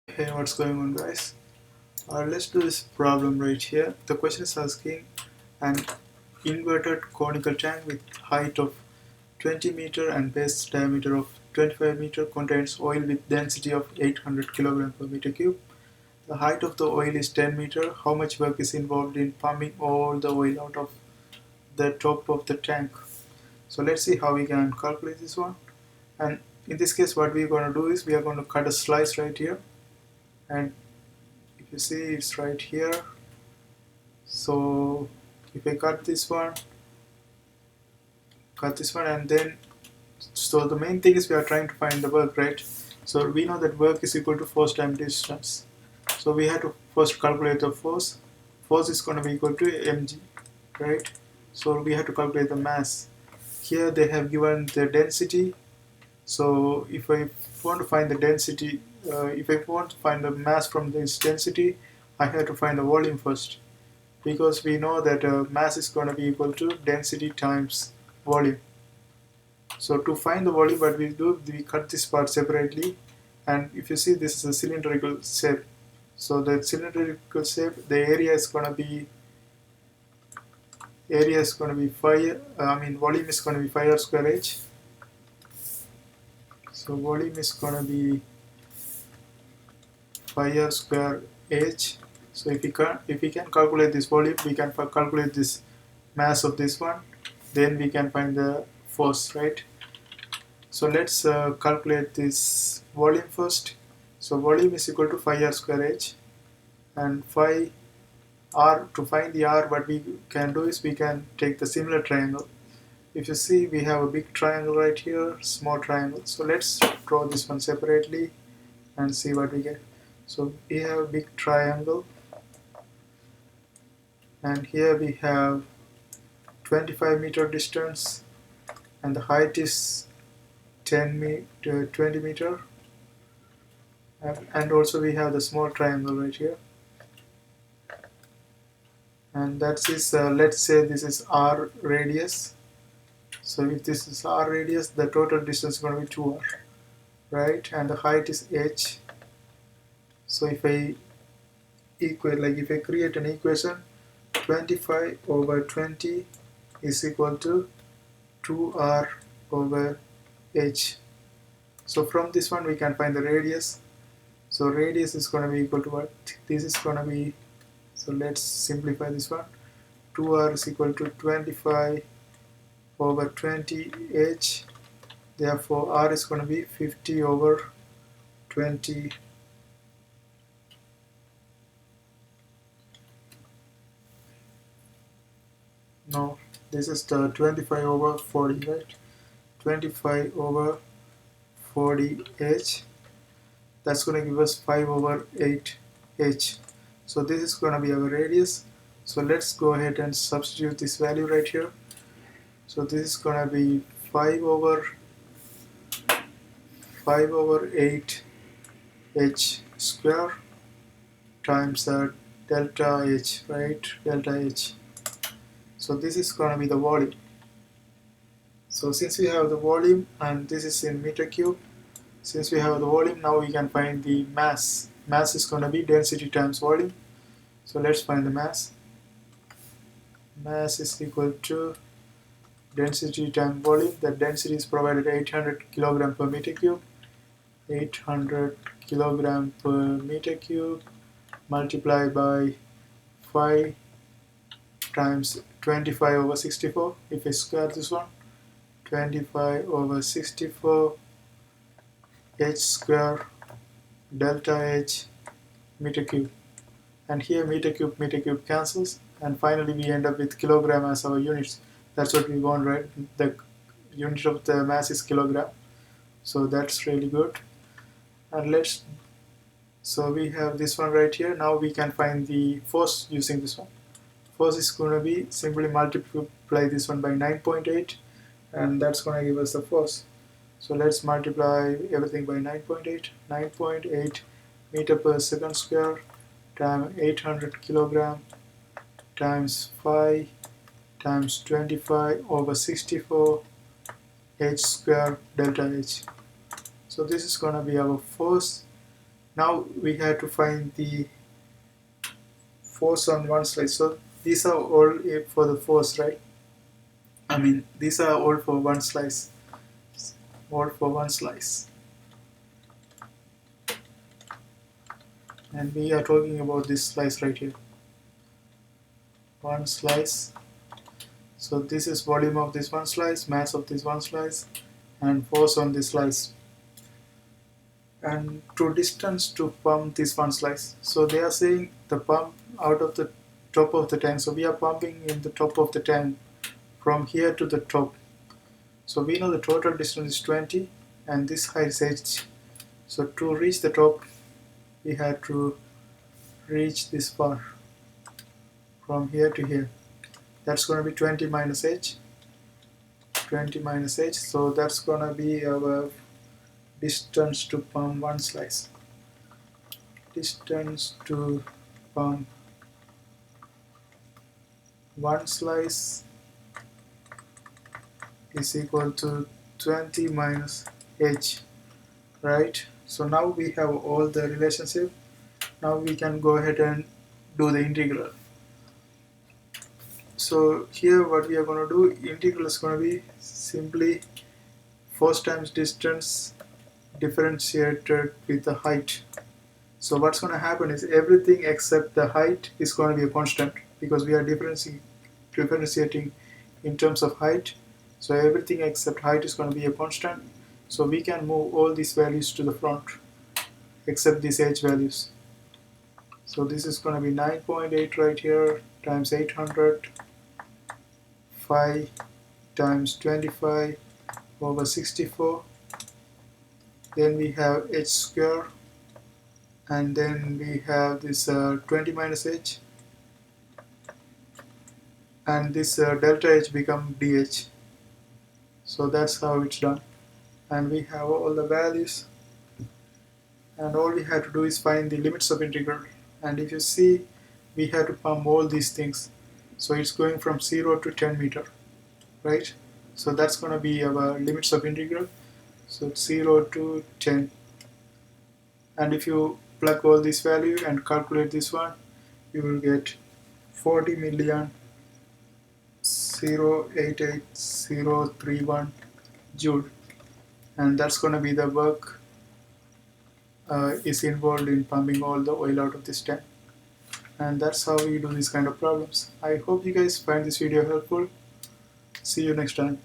Hey, what's going on, guys? Let's do this problem right here. The question is asking an inverted conical tank with height of 20 meter and base diameter of 25 meter contains oil with density of 800 kilogram per meter cube. The height of the oil is 10 meter. How much work is involved in pumping all the oil out of the top of the tank? So let's see how we can calculate this one. And in this case, what we're going to do is we are going to cut a slice right here, and if you see, it's right here. So if I cut this one, and then, so the main thing is we are trying to find the work, right? So we know that work is equal to force times distance. So we have to first calculate the force. Force is going to be equal to mg, right? So we have to calculate the mass. Here they have given the density. So if I want to find the density, if I want to find the mass from this density, I have to find the volume first, because we know that mass is going to be equal to density times volume. So to find the volume, what we do, we cut this part separately, and if you see, this is a cylindrical shape. So the cylindrical shape, the area is going to be 5. Volume is going to be 5 r square h. So volume is going to be 5 r square h. So if we can calculate this volume, we can calculate this mass of this one, then we can find the force, right? So let's calculate this volume first. So volume is equal to 5 r square h, and 5 r, to find the r, what we can do is we can take the similar triangle. If you see, we have a big triangle right here, small triangle. So let's draw this one separately and see what we get. So we have a big triangle, and here we have 25 meter distance, and the height is 20 meter, and also we have the small triangle right here, and that is let's say this is r radius. So if this is r radius, the total distance is going to be 2r, right? And the height is h. So if I create an equation, 25 over 20 is equal to 2r over h. So from this one we can find the radius. So radius is going to be equal to what? This is going to be, so let's simplify this one. 2r is equal to 25 over 20 h. Therefore r is going to be 50 over 20. No, this is the 25 over 40, right? 25 over 40 h. That's going to give us 5 over 8 h. So this is going to be our radius. So let's go ahead and substitute this value right here. So this is going to be 5 over 8 h square times delta h, right? Delta h. So this is going to be the volume. So since we have the volume, and this is in meter cube, since we have the volume, now we can find the mass. Mass is going to be density times volume. So let's find the mass. Mass is equal to density times volume. The density is provided 800 kilogram per meter cube. 800 kilogram per meter cube multiplied by 5 times 25 over 64. If I square this one, 25 over 64 h square delta h meter cube, and here meter cube cancels, and finally we end up with kilogram as our units. That's what we want, right? The unit of the mass is kilogram, so that's really good. And so we have this one right here. Now we can find the force using this one. Force is going to be, simply multiply this one by 9.8, and that's going to give us the force. So let's multiply everything by 9.8. 9.8 meter per second square times 800 kilogram times 5 times 25 over 64 h square delta h. So this is going to be our force, Now we have to find the force on one slice. So these are all for the force, right? I mean, these are all for one slice. All for one slice. And we are talking about this slice right here. One slice. So this is volume of this one slice, mass of this one slice, and force on this slice. And to distance to pump this one slice. So they are saying the pump out of the top of the tank. So we are pumping in the top of the tank from here to the top. So we know the total distance is 20 and this height is h. So to reach the top we have to reach this far from here to here. That's going to be 20 minus h. 20 minus h. So that's going to be our distance to pump one slice. Distance to pump one slice is equal to 20 minus h, right? So now we have all the relationship. Now we can go ahead and do the integral. So here what we are going to do, integral is going to be simply force times distance differentiated with the height. So what's going to happen is everything except the height is going to be a constant because we are differentiating in terms of height. So everything except height is going to be a constant. So we can move all these values to the front except these h values. So this is going to be 9.8 right here times 800, 5 times 25 over 64. Then we have h square, and then we have this 20 minus h, and this delta h become dh. So that's how it's done, and we have all the values, and all we have to do is find the limits of integral. And if you see, we have to pump all these things, so it's going from 0 to 10 meter, right? So that's going to be our limits of integral. So it's 0 to 10, and if you plug all this value and calculate this one, you will get 40 million 0.88031 joule, and that's going to be the work is involved in pumping all the oil out of this tank. And that's how we do these kind of problems. I hope you guys find this video helpful. See you next time.